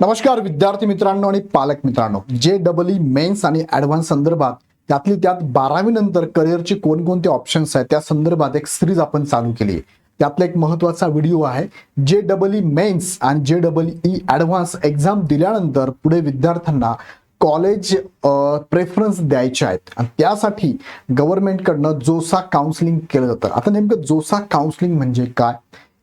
नमस्कार विद्यार्थी मित्रांनो आणि पालक मित्रांनो, JEE मेन्स आणि ॲडव्हान्स संदर्भात त्यातली त्यात 12वी नंतर करिअरचे कोणकोणते ऑप्शन्स आहेत त्या संदर्भात एक सिरीज आपण चालू केली आहे. त्यातला एक महत्त्वाचा व्हिडिओ आहे. JEE मेन्स आणि JEE ॲडव्हान्स एक्झाम दिल्यानंतर पुढे विद्यार्थ्यांना कॉलेज प्रेफरन्स द्यायचे आहेत आणि त्यासाठी गव्हर्नमेंटकडनं जोसा काउन्सिलिंग केलं जातं. आता नेमकं जोसा काउन्सिलिंग म्हणजे काय,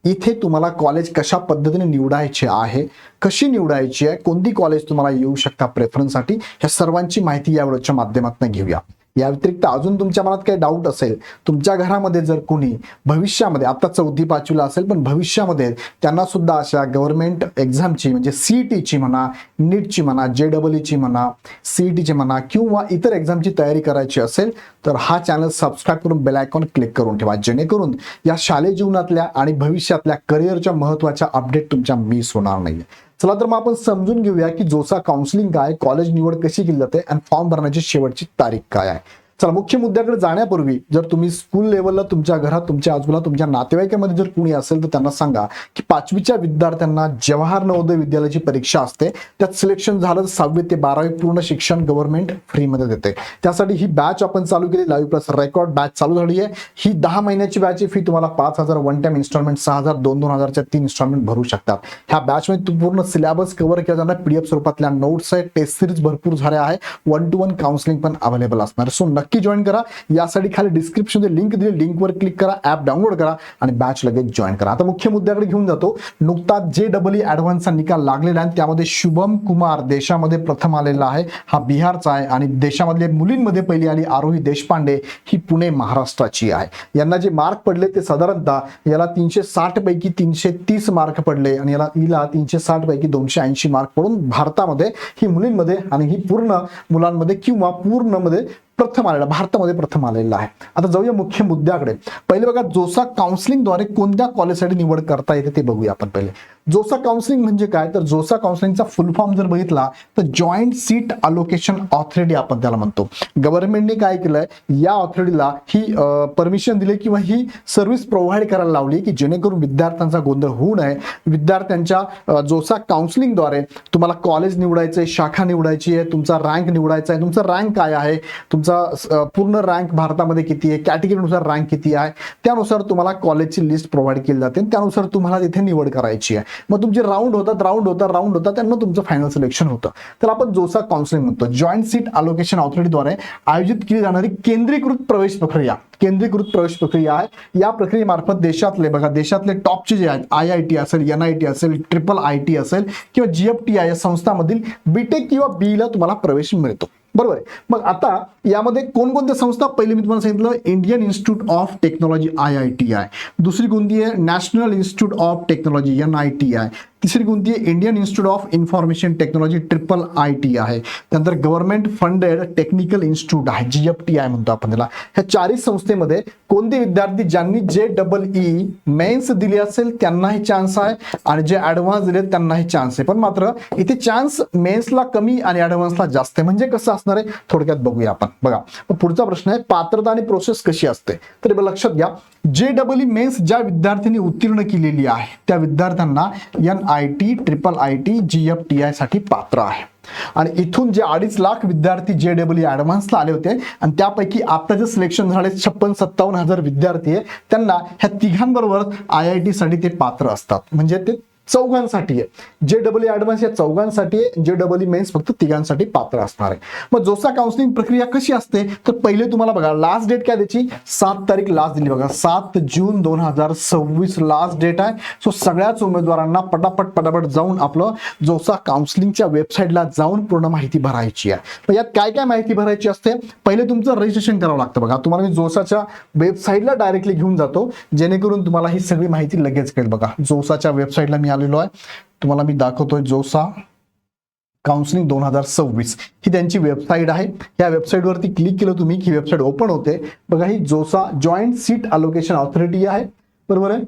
इथे तुम्हाला कॉलेज कशा पद्धतीने निवडायचे आहे, कशी निवडायची आहे, कोणती कॉलेज तुम्हाला येऊ शकता प्रेफरन्ससाठी, ह्या सर्वांची माहिती या व्हिडिओच्या माध्यमातून घेऊया. या व्यतिरिक्त अजून तुमच्या मनात काही डाऊट असेल, तुमच्या घरामध्ये जर कोणी भविष्यामध्ये आता 4थी 5वीला असेल पण भविष्यामध्ये त्यांना सुद्धा अशा गव्हर्नमेंट एक्झामची म्हणजे CETची म्हणा, नीटची म्हणा, JEEची म्हणा, CETची म्हणा किंवा इतर एक्झामची तयारी करायची असेल तर हा चॅनल सबस्क्राईब करून बेल आयकॉन क्लिक करून ठेवा, जेणेकरून या शालेय जीवनातल्या आणि भविष्यातल्या करिअरच्या महत्त्वाच्या अपडेट तुमच्या मिस होणार नाही. चला तर मग आपण समजून घेऊया की जोसा काउन्सिलिंग काय, कॉलेज निवड कशी केली जाते आणि फॉर्म भरण्याची शेवटची तारीख काय आहे. चला मुख्य मुद्द्याकडे जाण्यापूर्वी जर तुम्ही स्कूल लेवलला तुमच्या घरात, तुमच्या आजूबाजूला, तुमच्या नातेवाईकामध्ये जर कोणी असेल तर त्यांना सांगा की 5वीच्या विद्यार्थ्यांना जवाहर नवोदय विद्यालयाची परीक्षा असते, त्यात सिलेक्शन झालं तर 6वी ते 12वी पूर्ण शिक्षण गव्हर्नमेंट फ्रीमध्ये देते. त्यासाठी ही बॅच आपण चालू केली, लाईव्ह प्लस रेकॉर्ड बॅच चालू झाली आहे. ही 10 महिन्याची बॅचची फी तुम्हाला 5,000 वन टाइम इन्स्टॉलमेंट, 6,000 2,000च्या 3 इन्स्टॉलमेंट भरू शकतात. ह्या बॅचमध्ये पूर्ण सिलेबस कव्हर केला जाणार, PDF स्वरूपातल्या नोट्स आहेत, टेस्ट सिरीज भरपूर झाल्या आहे, 1-to-1 काउन्सिलिंग पण अवेलेबल असणार. सो नक्की जॉईन करा. यासाठी खाली डिस्क्रिप्शन मध्ये लिंक दिली, लिंकवर क्लिक करा, ऍप डाउनलोड करा आणि बॅच लगेच जॉईन करा. आता मुख्य मुद्द्याकडे घेऊन जातो. नुकताच JEE ॲडव्हान्सचा निकाल लागलेला आहे, त्यामध्ये शुभम कुमार देशामध्ये प्रथम आलेला आहे. हा बिहारचा आहे आणि देशामधल्या मुलींमध्ये पहिली आली आरोही देशपांडे, ही पुणे महाराष्ट्राची आहे. यांना जे मार्क पडले ते साधारणतः याला 360 पैकी 330 मार्क पडले आणि हिला 360 पैकी 280 मार्क पडून भारतामध्ये ही मुलींमध्ये आणि ही पूर्ण मुलांमध्ये किंवा पूर्णमध्ये प्रथम आलेला, भारतामध्ये प्रथम आलेला आहे. आता जाऊया मुख्य मुद्द्याकडे. पहिले बघा, जोसा काउन्सिलिंगद्वारे कोणत्या कॉलेजसाठी निवड करता येते ते बघूया आपण. पहिले जोसा काउन्सिलिंग म्हणजे काय, तर जोसा काउन्सिलिंगचा फुल फॉर्म जर बघितला तर जॉईंट सीट अलोकेशन ऑथॉरिटी आपण त्याला म्हणतो. गव्हर्नमेंटने काय केलंय, या ऑथॉरिटीला ही परमिशन दिली किंवा ही सर्व्हिस प्रोव्हाइड करायला लावली की जेणेकरून विद्यार्थ्यांचा गोंधळ होऊ नये. विद्यार्थ्यांच्या जोसा काउन्सिलिंगद्वारे तुम्हाला कॉलेज निवडायचं आहे, शाखा निवडायची आहे, तुमचा रँक निवडायचा आहे, तुमचा रँक काय आहे, पूर्ण रँक भारतामध्ये किती आहे, कॅटेगरीनुसार रँक किती आहे, त्यानुसार तुम्हाला कॉलेजची लिस्ट प्रोव्हाइड केली जाते, त्यानुसार तुम्हाला तिथे निवड करायची आहे. मग तुमचे राऊंड होतात त्यांना तुमचं फायनल सिलेक्शन होतं. तर आपण जोसा काउन्सिलिंग म्हणतो. जॉईंट सीट अलोकेशन ऑथॉरिटीद्वारे आयोजित केली जाणारी केंद्रीकृत प्रवेश प्रक्रिया आहे. या प्रक्रियेमार्फत देशातले टॉपचे जे आहेत, IIT असेल, NIT असेल, IIIT असेल किंवा GFTI या संस्थांमधील BTech किंवा BE ला तुम्हाला प्रवेश मिळतो. बरोबर आहे. मग आता यामध्ये कोणकोणत्या संस्था, पहिले मी तुम्हाला सांगितलं Indian institute of technology IITI, दुसरी कोणती आहे national institute of technology NITI, तिसरी कोणती आहे Indian institute of information technology IIIT आहे. त्यानंतर गव्हर्नमेंट फंडेड टेक्निकल इन्स्टिट्यूट आहे, GFTI म्हणतो आपण त्याला. ह्या चारही संस्थेमध्ये कोणते विद्यार्थी ज्यांनी JEE मेन्स दिली असेल त्यांनाही चान्स आहे आणि जे ॲडव्हान्स दिले त्यांनाही चान्स आहे. पण मात्र इथे चान्स मेन्सला कमी आणि ॲडव्हान्सला जास्त आहे. म्हणजे कसं असणार आहे थोडक्यात बघूया आपण. बघा पुढचा प्रश्न आहे, पात्रता आणि प्रोसेस कशी असते. तर लक्षात घ्या, JEE मेन्स ज्या विद्यार्थ्यांनी उत्तीर्ण केलेली आहे त्या विद्यार्थ्यांना NIT, IIIT, GFTI साठी पात्र आहे. आणि इथून जे 2.5 लाख विद्यार्थी JEE ॲडव्हान्सला आले होते आणि त्यापैकी आता जे सिलेक्शन झाले 56-57 हजार विद्यार्थी आहे, त्यांना ह्या तिघांबरोबर IIT साठी ते पात्र असतात. म्हणजे ते चौघांसाठी आहे. JEE ॲडव्हान्स या चौघांसाठी आहे, JEE मेन्स फक्त तिघांसाठी पात्र असणार आहे. मग जोसा काउन्सिलिंग प्रक्रिया कशी असते, तर पहिले तुम्हाला बघा लास्ट डेट काय द्यायची, 7 तारीख लास्ट दिली बघा, 7 जून 2026 लास्ट डेट आहे. सो सगळ्याच उमेदवारांना पटापट जाऊन आपलं जोसा काउन्सिलिंगच्या वेबसाईटला जाऊन पूर्ण माहिती भरायची आहे. मग यात काय काय माहिती भरायची असते, पहिले तुमचं रजिस्ट्रेशन करावं लागतं. बघा तुम्हाला मी जोसाच्या वेबसाईटला डायरेक्टली घेऊन जातो, जेणेकरून तुम्हाला ही सगळी माहिती लगेच कळेल. बघा जोसाच्या वेबसाईटला मी आलेलो आहे, तुम्हाला मी दाखवतोय. जोसा काउन्सिलिंग 2026 ही त्यांची वेबसाईट आहे. या वेबसाईटवरती क्लिक केलं तुम्ही की वेबसाईट ओपन होते. बघा ही जोसा जॉईंट सीट अलोकेशन ऑथॉरिटी आहे, बरोबर आहे.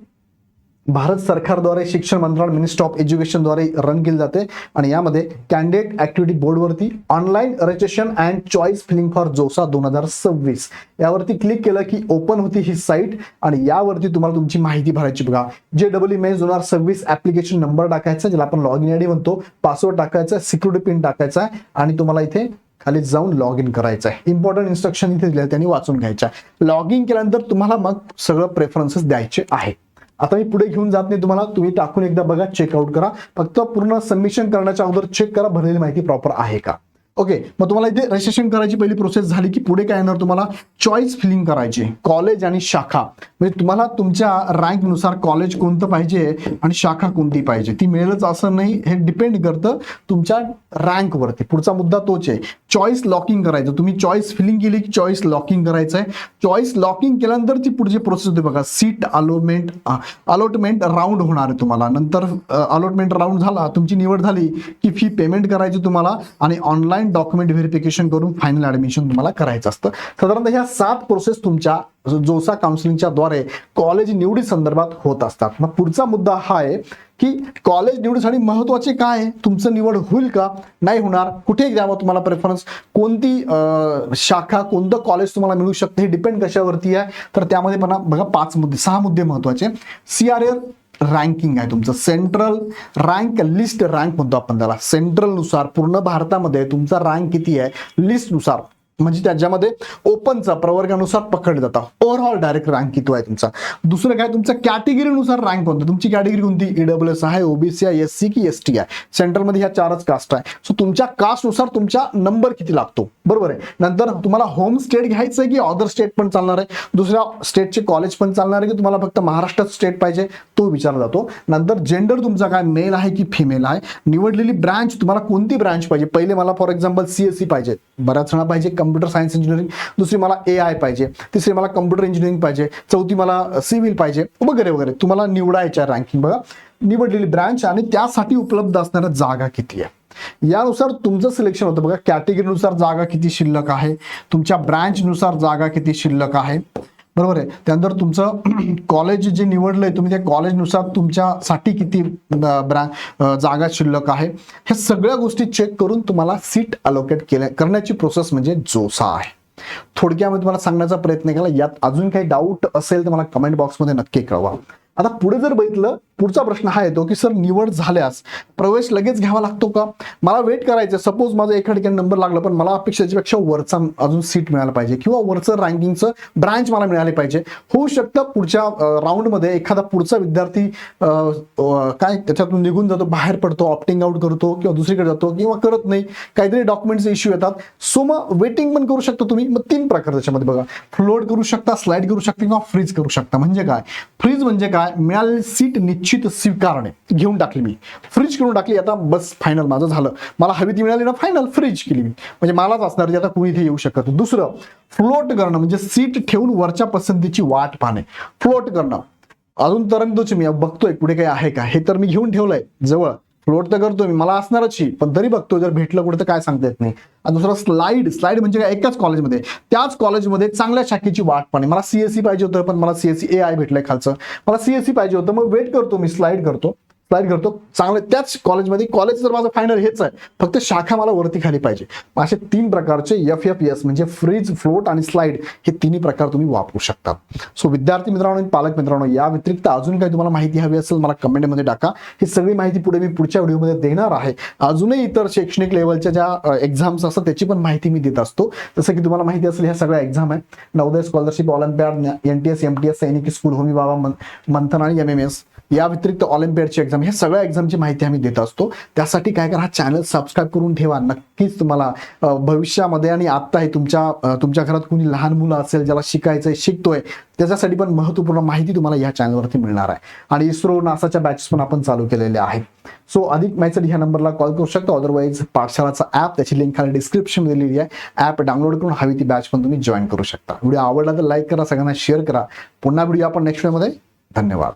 भारत सरकारद्वारे शिक्षण मंत्रालय मिनिस्ट्री ऑफ एज्युकेशनद्वारे रन केली जाते आणि यामध्ये कॅन्डिडेट ऍक्टिव्हिटी बोर्डवरती online registration and choice filling for JoSAA 2026 यावरती क्लिक केलं की ओपन होती ही साईट आणि यावरती तुम्हाला तुमची माहिती भरायची बघा. JEE मेन्स 2026 ऍप्लिकेशन नंबर टाकायचा, ज्याला आपण लॉग इन आयडी म्हणतो, पासवर्ड टाकायचा, सिक्युरिटी पिन टाकायचा आणि तुम्हाला इथे खाली जाऊन लॉग इन करायचं आहे. इम्पॉर्टंट इन्स्ट्रक्शन इथे दिले त्यांनी वाचून घ्यायच्या. लॉग इन केल्यानंतर तुम्हाला मग सगळं प्रेफरन्सेस द्यायचे आहे. आता मी पुढे घेऊन जात नाही तुम्हाला, तुम्ही टाकून एकदा बघा, चेकआउट करा. फक्त पूर्ण सबमिशन करण्याच्या अगोदर चेक करा भरलेली माहिती प्रॉपर आहे का. ओके, मग तुम्हाला इथे रजिस्ट्रेशन करायची पहिली प्रोसेस झाली की पुढे काय येणार, तुम्हाला चॉईस फिलिंग करायची, कॉलेज आणि शाखा. म्हणजे तुम्हाला तुमच्या रँकनुसार कॉलेज कोणतं पाहिजे आणि शाखा कोणती पाहिजे ती मिळेलच असं नाही, हे डिपेंड करतं तुमच्या रँकवरती. पुढचा मुद्दा तोच आहे, चॉईस लॉकिंग करायचं. तुम्ही चॉईस फिलिंग केली की चॉईस लॉकिंग करायचं आहे. चॉईस लॉकिंग केल्यानंतर ती पुढची प्रोसेस होते बघा, सीट अलॉटमेंट राऊंड होणार आहे तुम्हाला. नंतर अलॉटमेंट राऊंड झाला, तुमची निवड झाली की फी पेमेंट करायची तुम्हाला आणि ऑनलाईन डॉक्युमेंट व्हेरिफिकेशन करून फायनल ऍडमिशन तुम्हाला करायचं असतं. साधारणतः ह्या 7 प्रोसेस तुमच्या जोसा काउन्सिलिंगच्या द्वारे कॉलेज निवडी संदर्भात होत असतात. मग पुढचा मुद्दा हा आहे की कॉलेज निवडीसाठी महत्वाचे काय आहे, तुमचं निवड होईल का नाही होणार, कुठे द्यावं तुम्हाला प्रेफरन्स, कोणती शाखा कोणतं कॉलेज तुम्हाला मिळू शकते, हे डिपेंड कशावरती आहे. तर त्यामध्ये पण बघा 6 मुद्दे महत्वाचे. CRL रँकिंग आहे तुमचं, सेंट्रल रँक लिस्ट रँक म्हणतो आपण त्याला. सेंट्रल नुसार पूर्ण भारतामध्ये तुमचा रँक किती आहे लिस्ट नुसार, म्हणजे त्याच्यामध्ये ओपनचा प्रवर्गानुसार पकडले जातात. ओव्हरऑल डायरेक्ट रँक किती आहे तुमचा. दुसरं काय, तुमच्या कॅटेगरीनुसार रँक कोणतं, तुमची कॅटेगरी कोणती, EWS आहे, OBC आहे, SC की ST आहे. सेंट्रलमध्ये ह्या 4च कास्ट आहे. सो तुमच्या कास्टनुसार तुमचा नंबर किती लागतो, बरोबर आहे. नंतर तुम्हाला होम स्टेट घ्यायचं आहे की अदर स्टेट पण चालणार आहे, दुसऱ्या स्टेटचे कॉलेज पण चालणार आहे की तुम्हाला फक्त महाराष्ट्रात स्टेट पाहिजे, तो विचारला जातो. नंतर जेंडर तुमचा काय, मेल आहे की फिमेल आहे. निवडलेली ब्रांच, तुम्हाला कोणती ब्रांच पाहिजे. पहिले मला फॉर एक्झाम्पल CSE पाहिजे, बऱ्याच जण पाहिजे कम्प्युटर सायन्स इंजिनिअरिंग, दुसरी मला AI पाहिजे, तिसरी मला कम्प्युटर इंजिनिअरिंग पाहिजे, चौथी मला सिव्हिल पाहिजे, वगैरे वगैरे. तुम्हाला निवडायच्या रँकिंग बघा, निवडलेली ब्रांच आणि त्यासाठी उपलब्ध असणाऱ्या जागा किती आहे यानुसार तुमचं सिलेक्शन होतं बघा. कॅटेगरीनुसार जागा किती शिल्लक आहे, तुमच्या ब्रांचनुसार जागा किती शिल्लक आहे, बरोबर आहे. त्यानंतर तुमचं कॉलेज जे निवडलंय तुम्ही त्या कॉलेजनुसार तुमच्यासाठी किती जागा शिल्लक आहे. ह्या सगळ्या गोष्टी चेक करून तुम्हाला सीट अलोकेट करण्याची प्रोसेस म्हणजे जोसा आहे. थोडक्यामध्ये तुम्हाला सांगण्याचा प्रयत्न केला. यात अजून काही डाऊट असेल तर मला कमेंट बॉक्समध्ये नक्की कळवा. आता पुढे जर बघितलं, पुढचा प्रश्न हा येतो की सर निवड झाल्यास प्रवेश लगेच घ्यावा लागतो का, मला वेट करायचं. सपोज माझा एका ठिकाणी नंबर लागला पण मला अपेक्षेपेक्षा वरचा अजून सीट मिळायला पाहिजे किंवा वरचं रँकिंगचं ब्रांच मला मिळाली पाहिजे. होऊ शकतं पुढच्या राऊंडमध्ये एखादा पुढचा विद्यार्थी काय त्याच्यातून निघून जातो, बाहेर पडतो, ऑप्टिंग आउट करतो किंवा दुसरीकडे जातो किंवा करत नाही, काहीतरी डॉक्युमेंटचे इश्यू येतात. सो मग वेटिंग पण करू शकता तुम्ही. मग 3 प्रकार त्याच्यामध्ये बघा, फ्लोट करू शकता, स्लाइड करू शकता किंवा फ्रीज करू शकता. म्हणजे काय, फ्रीज म्हणजे काय, मिळालेली सीट निश्चित स्वीकारणे, घेऊन टाकली मी, फ्रीज करून टाकली, आता बस फायनल माझं झालं, मला हवी ती मिळाली ना, फायनल फ्रीज केली मी, म्हणजे मलाच असणार, आता कुणी इथे येऊ शकत. दुसरं फ्लोट करणं म्हणजे सीट ठेवून वरच्या पसंतीची वाट पाहणे. फ्लोट करणं अजून तरंगतोच मी, बघतोय पुढे काही आहे का, हे तर मी घेऊन ठेवलंय जवळ, फ्लोट तर करतोय मी, मला असणारच ही, पण तरी बघतो जर भेटलं कुठे तर काय सांगता येत नाही. आणि दुसरा स्लाइड म्हणजे काय, एकाच कॉलेजमध्ये त्याच कॉलेजमध्ये चांगल्या शाखेची वाट पाहणे. मला CSE पाहिजे होतं पण मला CSE AI भेटलंय खालचं, मला CSE पाहिजे होतं, मग वेट करतो मी, स्लाइड करतो चांगलं त्याच कॉलेजमध्ये. कॉलेज जर माझं फायनल हेच आहे, फक्त शाखा मला वरती खाली पाहिजे. असे 3 प्रकारचे FFS म्हणजे फ्रीज, फ्लोट आणि स्लाइड हे 3 प्रकार तुम्ही वापरू शकता. सो विद्यार्थी मित्रांनो आणि पालक मित्रांनो, या व्यतिरिक्त अजून काही तुम्हाला माहिती हवी असेल मला कमेंटमध्ये टाका. ही सगळी माहिती पुढे मी पुढच्या व्हिडिओमध्ये देणार आहे. अजूनही इतर शैक्षणिक लेवलच्या ज्या एक्झाम्स असतात त्याची पण माहिती मी देत असतो. जसं की तुम्हाला माहिती असेल ह्या सगळ्या एक्झाम आहे, Navodaya scholarship, Olympiad, NTS, MTS, सैनिकी स्कूल, होमी बाबा, मंथन आणि MMS. या व्यतिरिक्त ऑलिम्पियाडची एक्झाम, ह्या सगळ्या एक्झामची माहिती आम्ही देत असतो. त्यासाठी काय करा, हा चॅनल सबस्क्राईब करून ठेवा. नक्कीच तुम्हाला भविष्यामध्ये आणि आत्ताही तुमच्या घरात कोणी लहान मुलं असेल ज्याला शिकायचंय, शिकतोय, त्याच्यासाठी पण महत्त्वपूर्ण माहिती तुम्हाला या चॅनलवरती मिळणार आहे. आणि इस्रो, नासाच्या बॅचेस पण आपण चालू केलेल्या आहेत. सो अधिक माहितीसाठी ह्या नंबरला कॉल करू शकता. अदरवाईज पाठशाळाचा ॲप, त्याची लिंक खाली डिस्क्रिप्शन दिलेली आहे, ॲप डाउनलोड करून हवी ती बॅच पण तुम्ही जॉईन करू शकता. व्हिडिओ आवडला तर लाईक करा, सगळ्यांना शेअर करा. पुन्हा व्हिडिओ आपण नेक्स्ट व्हिडिओमध्ये. धन्यवाद.